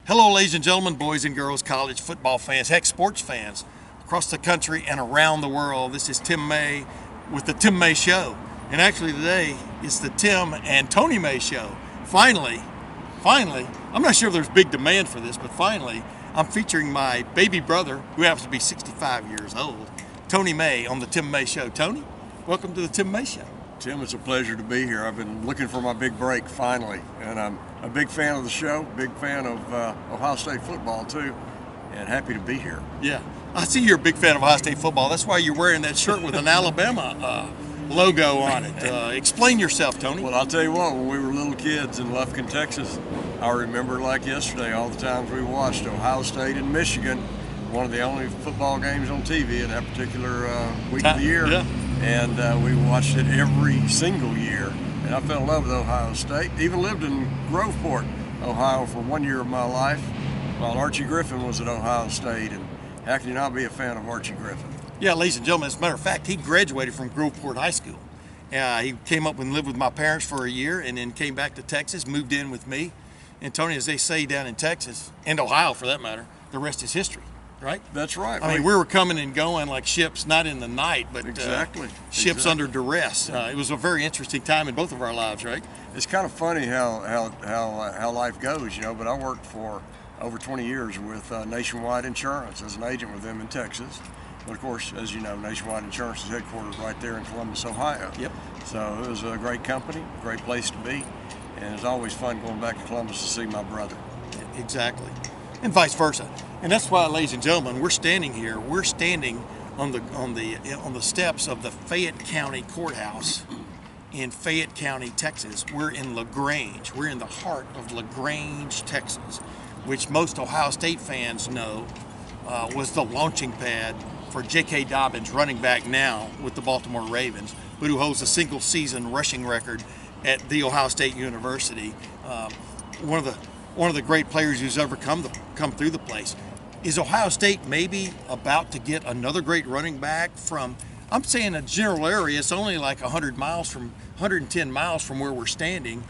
Hello, ladies and gentlemen, boys and girls, college football fans, heck, sports fans across the country and around the world. This is Tim May with the Tim May Show. And actually today, it's the Tim and Tony May Show. Finally, I'm not sure if there's big demand for this, but finally, I'm featuring my baby brother, who happens to be 65 years old, Tony May, on the Tim May Show. Tony, welcome to the Tim May Show. Tim, it's a pleasure to be here. I've been looking for my big break finally, and I'm a big fan of the show, big fan of Ohio State football too, and happy to be here. Yeah, I see you're a big fan of Ohio State football. That's why you're wearing that shirt with an Alabama logo on it. Explain yourself, Tony. Well, I'll tell you what, when we were little kids in Lufkin, Texas, I remember like yesterday all the times we watched Ohio State and Michigan, one of the only football games on TV in that particular week of the year. Yeah. And we watched it every single year. And I fell in love with Ohio State. Even lived in Groveport, Ohio for 1 year of my life while Archie Griffin was at Ohio State. And how can you not be a fan of Archie Griffin? Yeah, ladies and gentlemen, as a matter of fact, he graduated from Groveport High School. He came up and lived with my parents for a year and then came back to Texas, moved in with me. And Tony, as they say down in Texas, and Ohio for that matter, the rest is history. Right? That's right. I mean, we were coming and going like ships, not in the night, but ships under duress. It was a very interesting time in both of our lives, right? It's kind of funny how life goes, you know. But I worked for over 20 years with Nationwide Insurance as an agent with them in Texas. But of course, as you know, Nationwide Insurance is headquartered right there in Columbus, Ohio. Yep. So it was a great company, great place to be, and it's always fun going back to Columbus to see my brother. Exactly, and vice versa. And that's why, ladies and gentlemen, we're standing here. We're standing on the steps of the Fayette County Courthouse in Fayette County, Texas. We're in LaGrange. We're in the heart of LaGrange, Texas, which most Ohio State fans know was the launching pad for JK Dobbins, running back now with the Baltimore Ravens, but who holds a single-season rushing record at The Ohio State University. One of the great players who's ever come through the place. Is Ohio State maybe about to get another great running back from, I'm saying a general area, it's only like 110 miles from where we're standing,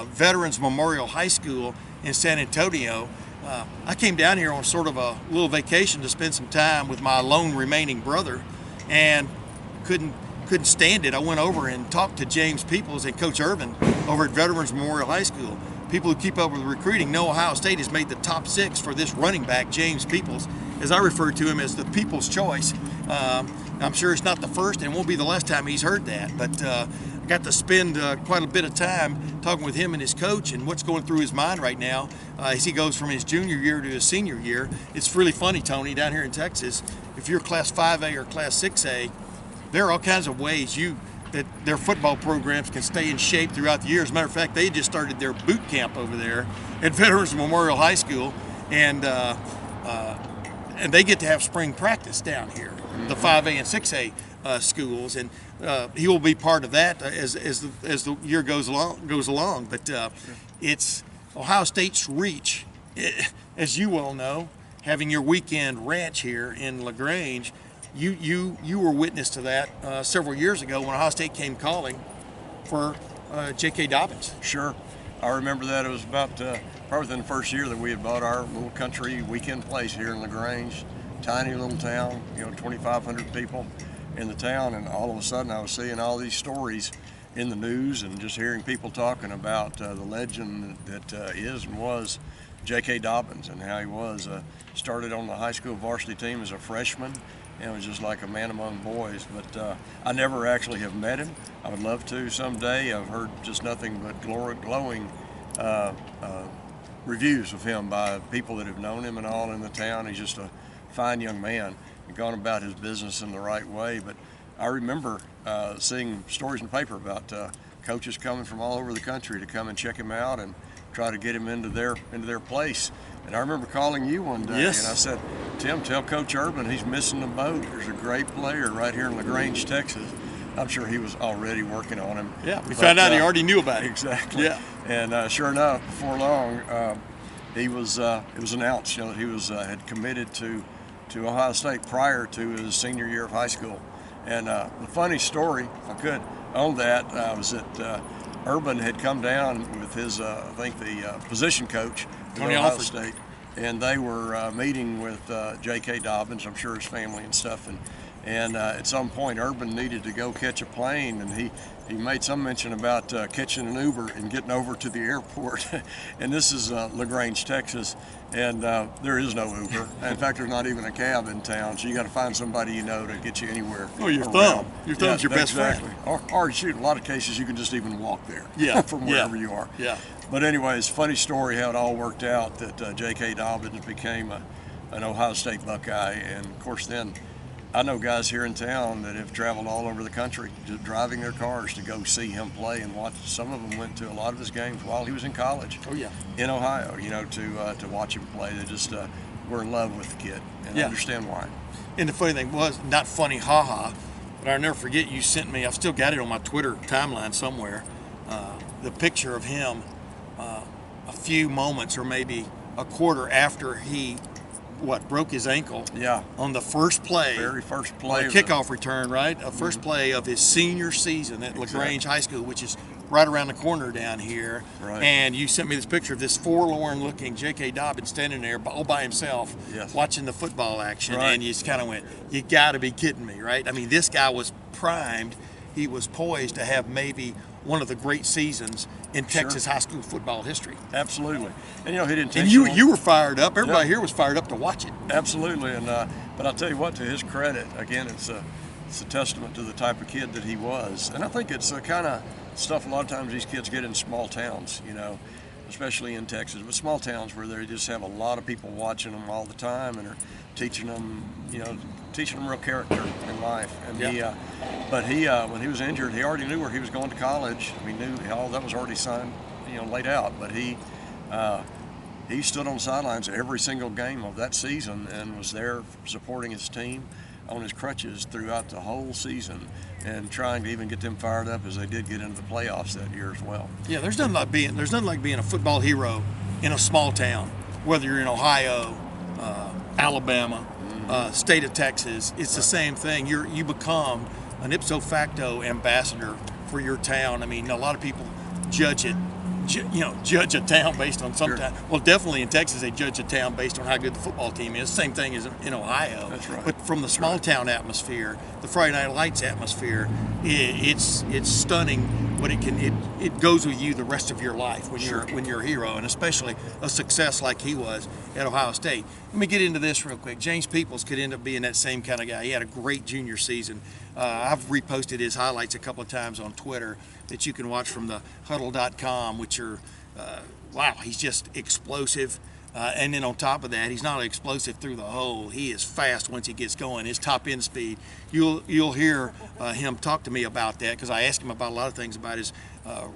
Veterans Memorial High School in San Antonio. I came down here on sort of a little vacation to spend some time with my lone remaining brother and couldn't stand it. I went over and talked to James Peoples and Coach Irvin over at Veterans Memorial High School. People who keep up with recruiting know Ohio State has made the top 6 for this running back, James Peoples, as I refer to him as the People's Choice. I'm sure it's not the first and won't be the last time he's heard that, but I got to spend quite a bit of time talking with him and his coach and what's going through his mind right now as he goes from his junior year to his senior year. It's really funny, Tony, down here in Texas, if you're Class 5A or Class 6A, there are all kinds of ways that their football programs can stay in shape throughout the year. As a matter of fact, they just started their boot camp over there at Veterans Memorial High School, and they get to have spring practice down here, the 5A and 6A schools, and he will be part of that as the year goes along. But it's Ohio State's reach, as you well know, having your weekend ranch here in LaGrange. You were witness to that several years ago when Ohio State came calling for JK Dobbins. Sure. I remember that. It was about probably within the first year that we had bought our little country weekend place here in LaGrange. Tiny little town, 2,500 people in the town, and all of a sudden I was seeing all these stories in the news and just hearing people talking about the legend that is and was JK Dobbins and how he was started on the high school varsity team as a freshman. And it was just like a man among boys, but I never actually have met him. I would love to someday. I've heard just nothing but glowing reviews of him by people that have known him and all in the town. He's just a fine young man and gone about his business in the right way. But I remember seeing stories in the paper about coaches coming from all over the country to come and check him out and try to get him into their place. And I remember calling you one day, yes. And I said, Tim, tell Coach Urban he's missing the boat. There's a great player right here in LaGrange, Texas. I'm sure he was already working on him. Yeah, we found out he already knew about it. Exactly. Yeah. And sure enough, before long, it was announced, that he had committed to Ohio State prior to his senior year of high school. And the funny story, if I could, on that was that Urban had come down with his, I think the position coach at Ohio State, and they were meeting with JK Dobbins, I'm sure his family and stuff, and at some point Urban needed to go catch a plane, and he made some mention about catching an Uber and getting over to the airport. And this is LaGrange, Texas, and there is no Uber. In fact, there's not even a cab in town, so you got to find somebody you know to get you anywhere. Oh, your around. thumb. Your thumb's your best exactly. friend. Or shoot, in a lot of cases you can just even walk there. Yeah. From wherever you are. Yeah. But anyways, funny story how it all worked out that JK Dobbins became an Ohio State Buckeye, and of course then I know guys here in town that have traveled all over the country just driving their cars to go see him play and watch. Some of them went to a lot of his games while he was in college. Oh yeah. In Ohio, to watch him play. They just were in love with the kid, and I understand why. And the funny thing was, not funny, haha, but I'll never forget you sent me. I've still got it on my Twitter timeline somewhere. The picture of him a few moments or maybe a quarter after he broke his ankle. Yeah. On the first play. Very first play. The kickoff return, right? A first play of his senior season at LaGrange High School, which is right around the corner down here. Right. And you sent me this picture of this forlorn-looking JK Dobbins standing there all by himself, watching the football action. Right. And you just kind of went, "You got to be kidding me," right? I mean, this guy was primed. He was poised to have maybe one of the great seasons in Texas high school football history. Absolutely. And he didn't. And you were fired up. Everybody here was fired up to watch it. Absolutely. And but I'll tell you what, to his credit, again, it's a testament to the type of kid that he was. And I think it's the kind of stuff a lot of times these kids get in small towns, especially in Texas, but small towns where they just have a lot of people watching them all the time and are teaching them real character in life. And when he was injured, he already knew where he was going to college. He knew all that was already signed, laid out. But he stood on the sidelines every single game of that season and was there supporting his team on his crutches throughout the whole season and trying to even get them fired up as they did get into the playoffs that year as well. Yeah, there's nothing like being a football hero in a small town, whether you're in Ohio, Alabama, state of Texas. It's the same thing. You become an ipso facto ambassador for your town. I mean, a lot of people judge a town based on well, definitely in Texas they judge a town based on how good the football team is. Same thing as in Ohio. That's right. But from the small town atmosphere, the Friday Night Lights atmosphere, it's stunning what it goes with you the rest of your life when you're a hero, and especially a success like he was at Ohio State. Let me get into this real quick. James Peoples could end up being that same kind of guy. He had a great junior season. I've reposted his highlights a couple of times on Twitter that you can watch from the huddle.com, which are, he's just explosive. And then on top of that, he's not explosive through the hole. He is fast once he gets going. His top end speed. You'll hear him talk to me about that because I asked him about a lot of things about his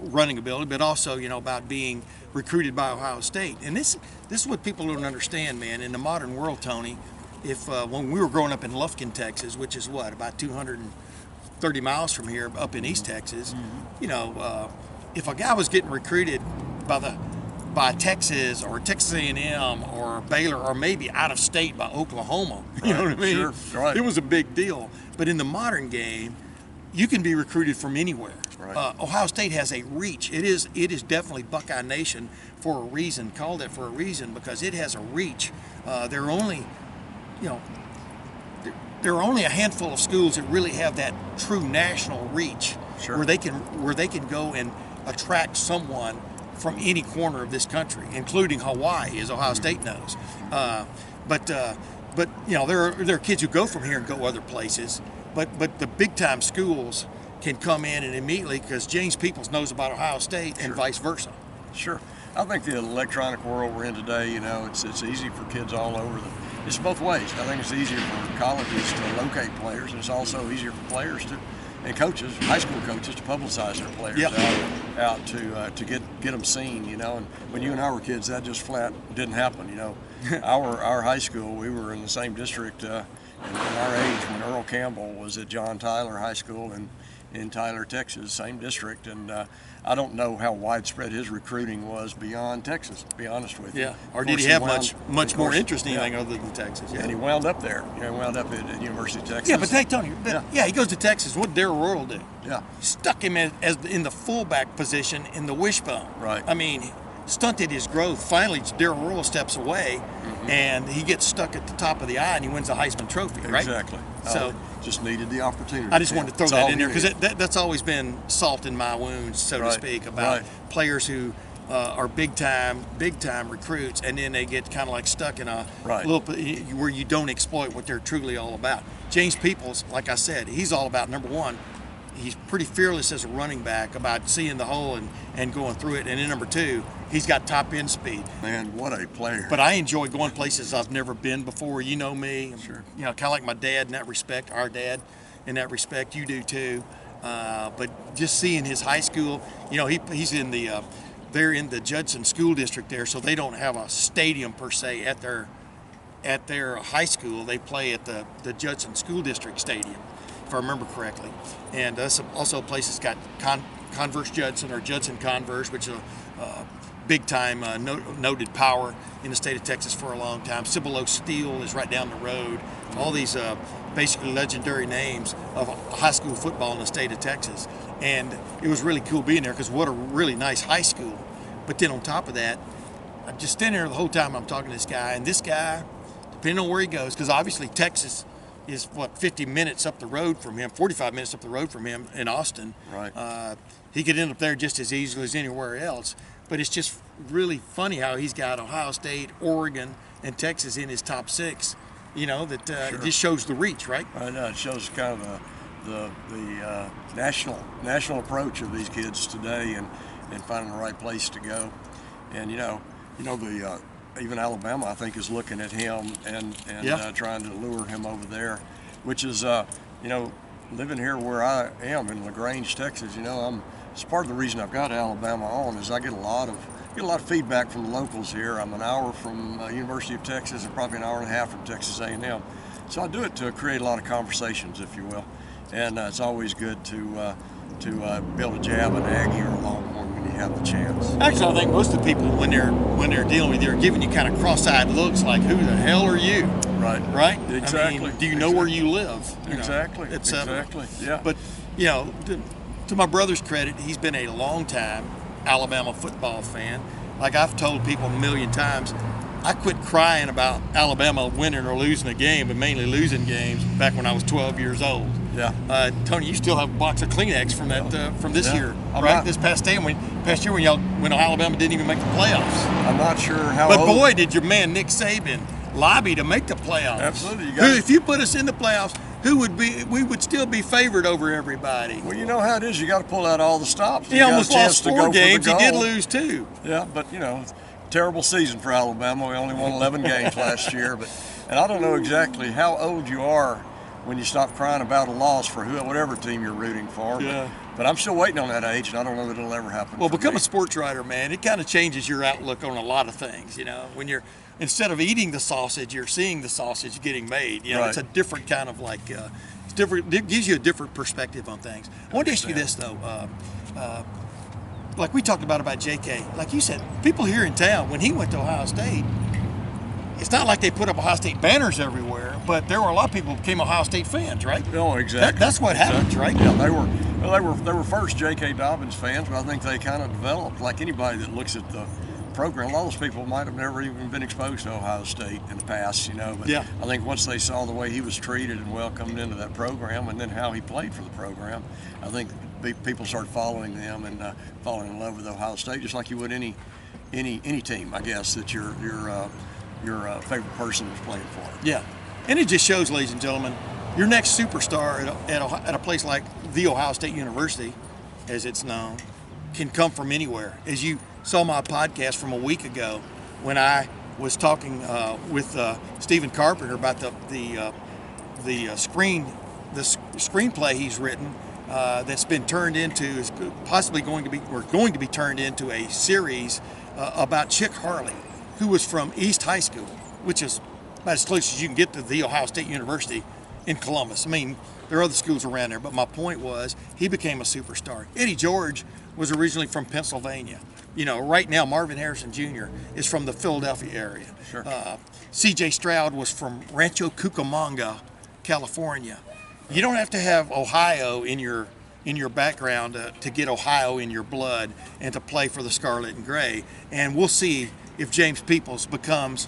running ability, but also about being recruited by Ohio State. And this is what people don't understand, man. In the modern world, Tony, if when we were growing up in Lufkin, Texas, which is about 230 miles from here, up in East Texas, if a guy was getting recruited by Texas or Texas A&M or Baylor or maybe out of state by Oklahoma, you know what I mean? Sure, right. It was a big deal. But in the modern game, you can be recruited from anywhere. Right. Ohio State has a reach. It is definitely Buckeye Nation for a reason, called it for a reason, because it has a reach. There are only a handful of schools that really have that true national reach, where they can go and attract someone from any corner of this country, including Hawaii, as Ohio State knows. But there are kids who go from here and go other places. But the big time schools can come in and immediately, because James Peoples knows about Ohio State and vice versa. Sure. I think the electronic world we're in today, it's easy for kids all over it's both ways. I think it's easier for colleges to locate players, and it's also easier for players and coaches, high school coaches, to publicize their players out to get them seen, And when you and I were kids, that just flat didn't happen, Our high school, we were in the same district in our age when Earl Campbell was at John Tyler High School in Tyler, Texas, same district, and I don't know how widespread his recruiting was beyond Texas, to be honest with you. Yeah, or did he have much more interest in anything other than Texas? Yeah. And he wound up there. He wound up at University of Texas. Yeah, but hey, Tony, he goes to Texas. What did Darryl Royal do? Yeah. Stuck him as in the fullback position in the wishbone. Right. I mean, stunted his growth. Finally, Darrell Royal steps away, and he gets stuck at the top of the eye, and he wins the Heisman Trophy, right? Exactly. So just needed the opportunity. I just wanted to throw that in there because needed. that's always been salt in my wounds, so to Right, speak, about right. players who are big time recruits, and then they get kind of like stuck in a Right. little where you don't exploit what they're truly all about. James Peoples, like I said, he's all about, number one, he's pretty fearless as a running back about seeing the hole and going through it, and then number two, he's got top end speed. Man, what a player. But I enjoy going places I've never been before. You know me. Sure. You know, kind of like my dad in that respect, our dad in that respect. You do too. But just seeing his high school, you know, he's in the, they're in the Judson School District there, so they don't have a stadium per se at their high school. They play at the Judson School District Stadium, if I remember correctly. And that's also a place that's got Converse Judson or Judson Converse, which is a big-time noted power in the state of Texas for a long time. Cibolo Steel is right down the road. All these basically legendary names of high school football in the state of Texas. And it was really cool being there because what a really nice high school. But then on top of that, I'm just standing there the whole time I'm talking to this guy. And this guy, depending on where he goes, because obviously Texas is, 50 minutes up the road from him, 45 minutes up the road from him in Austin. Right. He could end up there just as easily as anywhere else. But it's just really funny how he's got Ohio State, Oregon, and Texas in his top six. You know, that Sure. It just shows the reach, right? I know, it shows kind of the national approach of these kids today, and finding the right place to go. And you know the even Alabama, I think, is looking at him and Yeah. trying to lure him over there, which is living here where I am in LaGrange, Texas. It's part of the reason I've got Alabama on is I get a lot of feedback from the locals here. I'm an hour from University of Texas and probably an hour and a half from Texas A&M. So I do it to create a lot of conversations, if you will. And it's always good to be able to jab an Aggie or a Longhorn when you have the chance. Actually, I think most of the people, when they're dealing with you, are giving you kind of cross-eyed looks like, who the hell are you? Right. Right? Exactly. I mean, do you know where you live? You know, Exactly. et cetera. Exactly. Yeah. But, to my brother's credit, he's been a long-time Alabama football fan. Like I've told people a million times, I quit crying about Alabama winning or losing a game, but mainly losing games back when I was 12 years old. Yeah. Tony, you still have a box of Kleenex from that from this Yeah. year, I'm right? not- This past year when Alabama didn't even make the playoffs. I'm not sure how But old. boy, did your man Nick Saban lobby to make the playoffs. Absolutely, you got it. If you put us in the playoffs, we would still be favored over everybody. Well, you know how it is. You got to pull out all the stops. He You got a almost chance lost to go 4 for the games. He did goal. lose 2. Yeah, but terrible season for Alabama. We only won 11 games last year. And I don't know exactly how old you are when you stop crying about a loss for whatever team you're rooting for. Yeah. But I'm still waiting on that age, and I don't know that it'll ever happen. Well, for become me. a sports writer, man. It kind of changes your outlook on a lot of things. When you're instead of eating the sausage, you're seeing the sausage getting made. Right. It's a different kind of it's different. It gives you a different perspective on things. I want to ask you this though. Like we talked about JK, like you said, people here in town when he went to Ohio State, it's not like they put up Ohio State banners everywhere, but there were a lot of people who became Ohio State fans, right? Oh, exactly. That's what happens, right? Yeah, they were first JK Dobbins fans, but I think they kind of developed like anybody that looks at the program. A lot of those people might have never even been exposed to Ohio State in the past, But Yeah. I think once they saw the way he was treated and welcomed into that program, and then how he played for the program, I think people started following them and falling in love with Ohio State, just like you would any team, I guess, that your favorite person is playing for. Yeah, and it just shows, ladies and gentlemen, your next superstar at a place like the Ohio State University, as it's known, can come from anywhere. As you saw my podcast from a week ago, when I was talking with Stephen Carpenter about the screenplay he's written that's been turned into is possibly going to be turned into a series about Chick Harley, who was from East High School, which is about as close as you can get to the Ohio State University in Columbus. I mean, there are other schools around there, but my point was he became a superstar. Eddie George was originally from Pennsylvania. Right now Marvin Harrison Jr. is from the Philadelphia area. Sure. C.J. Stroud was from Rancho Cucamonga, California. You don't have to have Ohio in your in your background to get Ohio in your blood and to play for the Scarlet and Gray. And we'll see if James Peoples becomes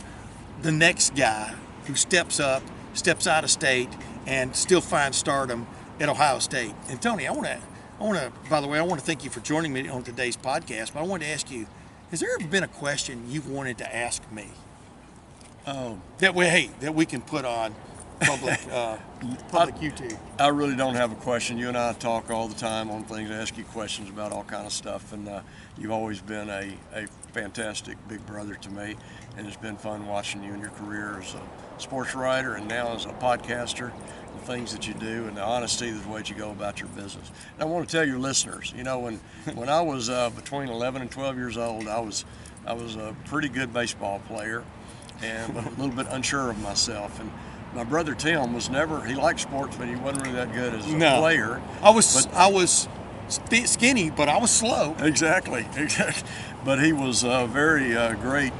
the next guy who steps up, steps out of state, and still finds stardom at Ohio State. And Tony, I want to, by the way, I want to thank you for joining me on today's podcast. But I wanted to ask you, has there ever been a question you've wanted to ask me that we can put on public YouTube? I really don't have a question. You and I talk all the time on things, ask you questions about all kind of stuff, and you've always been a fantastic big brother to me, and it's been fun watching you in your career as a sports writer and now as a podcaster, the things that you do and the honesty of the way that you go about your business. And I want to tell your listeners, you know, when I was between 11 and 12 years old, I was a pretty good baseball player, and but a little bit unsure of myself. And my brother Tim was never, he liked sports, but he wasn't really that good as a player. I was skinny, but I was slow. Exactly. But he was a very great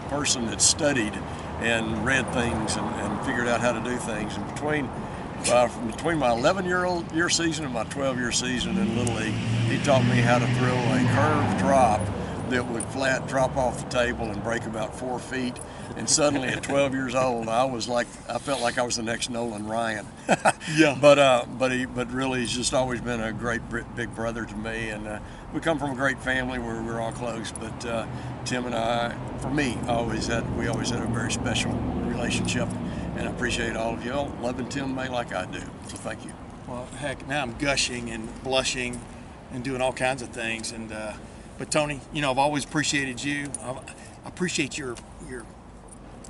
person that studied and read things and figured out how to do things. And between my 11-year season and my 12-year season in Little League, he taught me how to throw a curved drop that would flat drop off the table and break about 4 feet. And suddenly at 12 years old, I felt like I was the next Nolan Ryan. Yeah. But really, he's just always been a great big brother to me. And we come from a great family where we're all close. But Tim and I, for me, we always had a very special relationship. And I appreciate all of y'all loving Tim May like I do. So thank you. Well, heck, now I'm gushing and blushing and doing all kinds of things. And but Tony, you know, I've always appreciated you. I appreciate your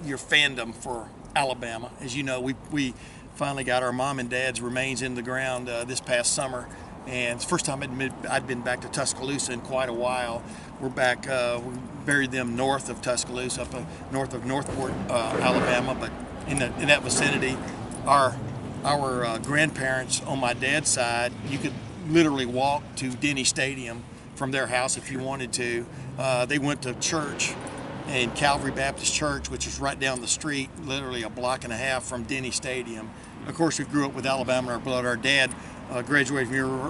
fandom for Alabama. As you know, we finally got our mom and dad's remains in the ground this past summer, and it's the first time I'd been back to Tuscaloosa in quite a while. We're back. We buried them north of Tuscaloosa, up north of Northport, Alabama, but in that vicinity. Our grandparents on my dad's side, you could literally walk to Denny Stadium from their house if you wanted to. They went to church in Calvary Baptist Church, which is right down the street, literally a block and a half from Denny Stadium. Of course, we grew up with Alabama in our blood. Our dad graduated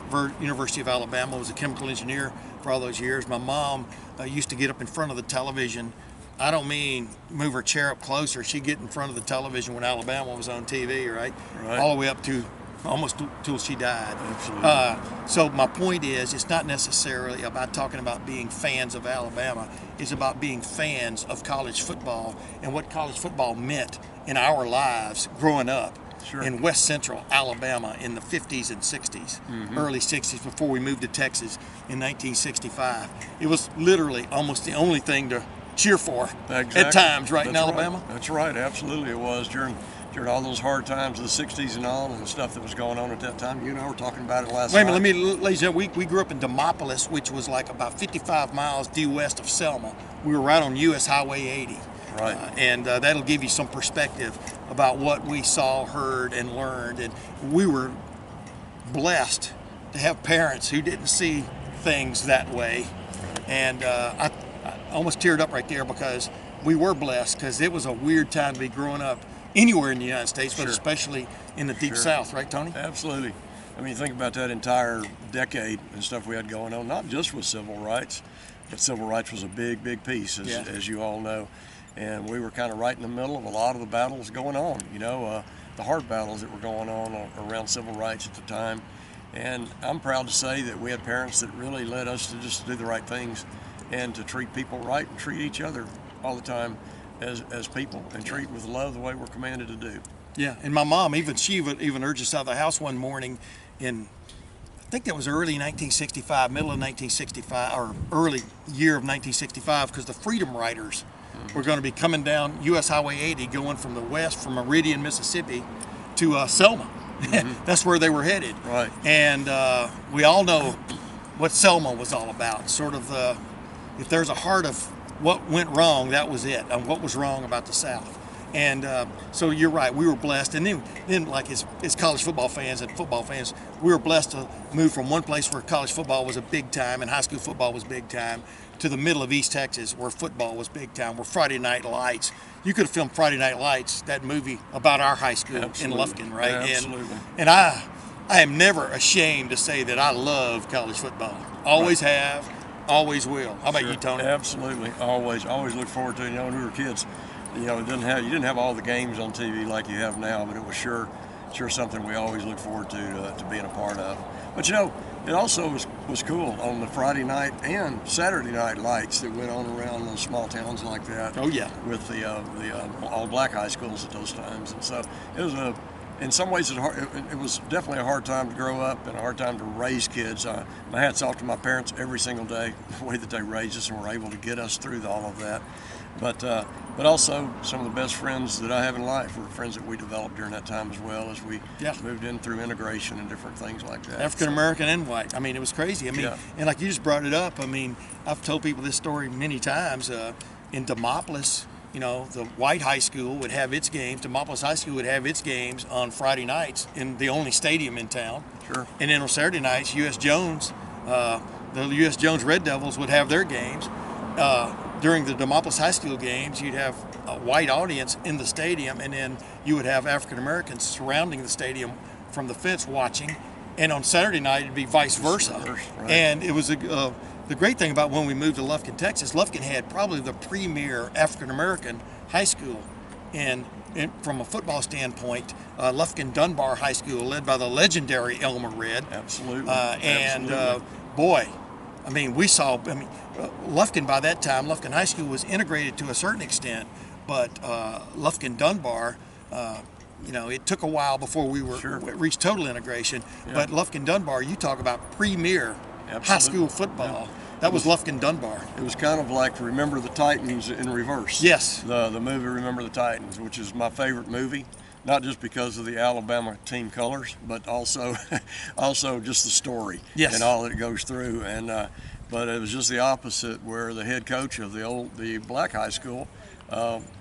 from University of Alabama, was a chemical engineer for all those years. My mom used to get up in front of the television. I don't mean move her chair up closer. She'd get in front of the television when Alabama was on TV, right? All the way up to almost till she died. Absolutely. So my point is, it's not necessarily about talking about being fans of Alabama. It's about being fans of college football and what college football meant in our lives growing up in West Central Alabama in the 50s and 60s, early 60s, before we moved to Texas in 1965. It was literally almost the only thing to cheer for at times, right, in Alabama? That's right, absolutely it was. During all those hard times of the 60s and all, and the stuff that was going on at that time. You and I were talking about it last night. Wait a minute, ladies and gentlemen, we grew up in Demopolis, which was like about 55 miles due west of Selma. We were right on U.S. Highway 80. Right. And that'll give you some perspective about what we saw, heard, and learned. And we were blessed to have parents who didn't see things that way. And I almost teared up right there because we were blessed, because it was a weird time to be growing up anywhere in the United States, but especially in the Deep South, right, Tony? Absolutely. I mean, think about that entire decade and stuff we had going on, not just with civil rights, but civil rights was a big, big piece, as you all know. And we were kind of right in the middle of a lot of the battles going on, you know, the hard battles that were going on around civil rights at the time. And I'm proud to say that we had parents that really led us to just do the right things and to treat people right and treat each other all the time as people, and treat with love the way we're commanded to do. Yeah, and my mom, she would even urge us out of the house one morning in, I think that was early 1965, middle of 1965, or early year of 1965, because the Freedom Riders were going to be coming down U.S. Highway 80, going from the west, from Meridian, Mississippi, to Selma. That's where they were headed. Right. And we all know what Selma was all about. Sort of if there's a heart of what went wrong, that was it, and what was wrong about the South. And so you're right, we were blessed. And then like as college football fans and football fans, we were blessed to move from one place where college football was a big time and high school football was big time to the middle of East Texas where football was big time, where Friday Night Lights. You could have filmed Friday Night Lights, that movie about our high school in Lufkin, right? Absolutely. And I I am never ashamed to say that I love college football. Always have, always will. How about you, Tony? Absolutely, always look forward to it. You know, when we were kids, you know, you didn't have all the games on TV like you have now, but it was sure something we always look forward to being a part of. But you know, it also was cool on the Friday night and Saturday night lights that went on around those small towns like that. Oh yeah, with the all black high schools at those times, and so it was in some ways it was definitely a hard time to grow up and a hard time to raise kids. My hat's off to my parents every single day, the way that they raised us and were able to get us through all of that. But also some of the best friends that I have in life were friends that we developed during that time as well as we moved in through integration and different things like that. African American and white. I mean, it was crazy. I mean, and like you just brought it up. I mean, I've told people this story many times. In Demopolis, you know, the white high school would have its games. Demopolis High School would have its games on Friday nights in the only stadium in town. Sure. And then on Saturday nights, U.S. Jones, the U.S. Jones Red Devils would have their games. During the Demopolis High School games, you'd have a white audience in the stadium, and then you would have African Americans surrounding the stadium from the fence watching. And on Saturday night, it'd be vice versa. Right. And it was the great thing about when we moved to Lufkin, Texas. Lufkin had probably the premier African American high school, and from a football standpoint, Lufkin Dunbar High School, led by the legendary Elmer Red. Absolutely. Boy, I mean, we saw. I mean, Lufkin by that time, Lufkin High School was integrated to a certain extent, but Lufkin Dunbar, you know, it took a while before we reached total integration. Yeah. But Lufkin Dunbar, you talk about premier high school football. Yeah. That was Lufkin Dunbar. It was kind of like Remember the Titans in reverse. Yes. The movie Remember the Titans, which is my favorite movie. Not just because of the Alabama team colors, but also just the story and all that it goes through. And but it was just the opposite, where the head coach of the black high school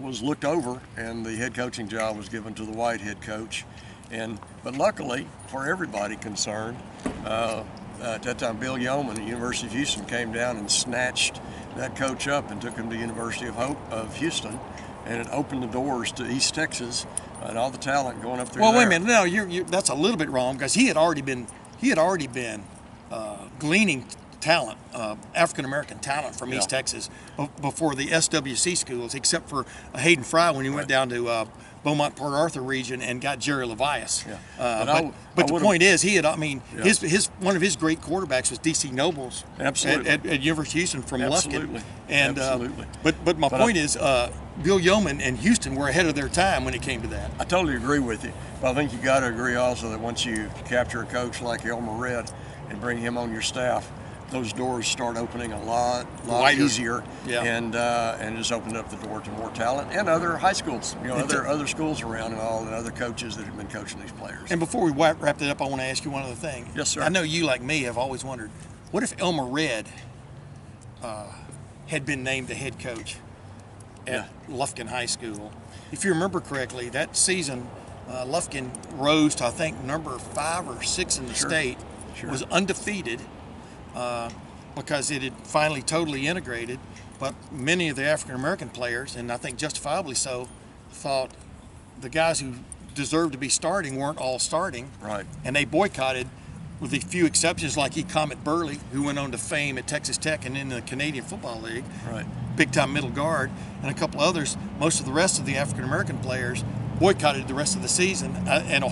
was looked over, and the head coaching job was given to the white head coach. But luckily for everybody concerned, at that time Bill Yeoman at University of Houston came down and snatched that coach up and took him to University of Houston, and it opened the doors to East Texas and all the talent going up through there. Well, wait a minute. No, you that's a little bit wrong, because he had already been gleaning talent, African American talent from East Texas before the SWC schools, except for Hayden Fry when he went down to Beaumont Port Arthur region and got Jerry Levias. But the point is, he had. I mean, his one of his great quarterbacks was DC Nobles at University of Houston from Lufkin. And but my point is, Bill Yeoman and Houston were ahead of their time when it came to that. I totally agree with you, but I think you got to agree also that once you capture a coach like Elmer Red and bring him on your staff, those doors start opening a lot easier, and just opened up the door to more talent and other high schools, you know, other schools around and all, and other coaches that have been coaching these players. And before we wrap it up, I want to ask you one other thing. Yes, sir. I know you, like me, have always wondered, what if Elmer Red had been named the head coach at Lufkin High School? If you remember correctly, that season, Lufkin rose to, I think, number 5 or 6 in the state, was undefeated, because it had finally totally integrated. But many of the African American players, and I think justifiably so, thought the guys who deserved to be starting weren't all starting. Right. And they boycotted, with a few exceptions, like Comet Burley, who went on to fame at Texas Tech and in the Canadian Football League. Right. Big time middle guard, and a couple others. Most of the rest of the African American players boycotted the rest of the season. And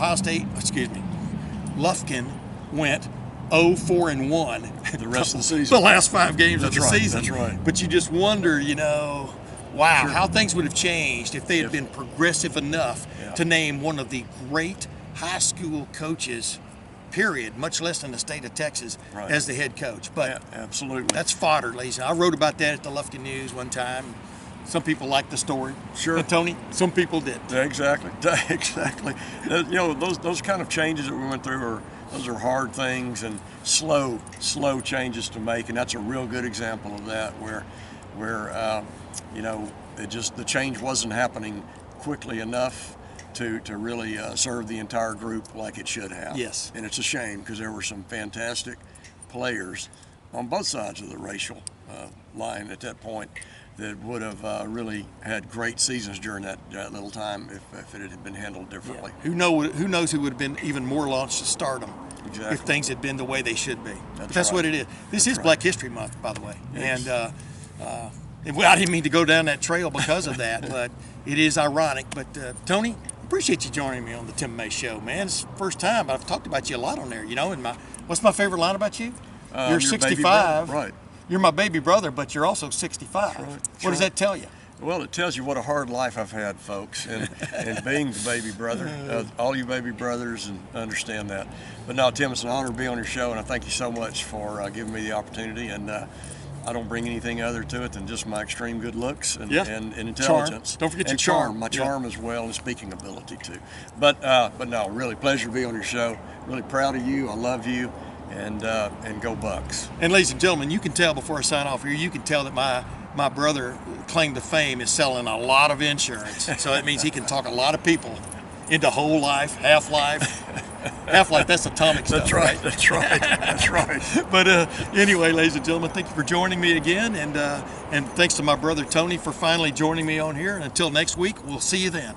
Lufkin went 0-4-1 the rest of the season. The last 5 games of the season. That's right. But you just wonder, you know, wow, how things would have changed if they had been progressive enough to name one of the great high school coaches, period, much less in the state of Texas, as the head coach. But absolutely, that's fodder, ladies. I wrote about that at the Lufkin News one time. Some people liked the story. Sure. And Tony, some people didn't. Exactly. You know, those kind of changes that we went through those are hard things and slow changes to make, and that's a real good example of that, where you know, the change wasn't happening quickly enough to really serve the entire group like it should have. Yes. And it's a shame, because there were some fantastic players on both sides of the racial line at that point that would have really had great seasons during that little time if it had been handled differently. Who knows who would have been even more launched to stardom Exactly. if things had been the way they should be. That's what right. it is. This is right. Black History Month, by the way, Yes. and well, I didn't mean to go down that trail because of that, but it is ironic. But Tony, appreciate you joining me on the Tim May Show, man. It's the first time I've talked about you a lot on there. You know, and what's my favorite line about you? You're your 65, baby brother, right? You're my baby brother, but you're also 65. right. What does that tell you? Well, it tells you what a hard life I've had, folks, and being the baby brother, all you baby brothers, and understand that. But no, Tim, it's an honor to be on your show, and I thank you so much for giving me the opportunity. And I don't bring anything other to it than just my extreme good looks and intelligence. Charm. Don't forget and your charm. My charm as well, and speaking ability too. But no, really pleasure to be on your show. Really proud of you. I love you. And go Bucks. And ladies and gentlemen, you can tell before I sign off here, you can tell that my brother claim to fame is selling a lot of insurance. So that means he can talk a lot of people into whole life, half life. Half life, that's atomic stuff. That's right. That's right. That's right. But anyway, ladies and gentlemen, thank you for joining me again, and thanks to my brother Tony for finally joining me on here. And until next week, we'll see you then.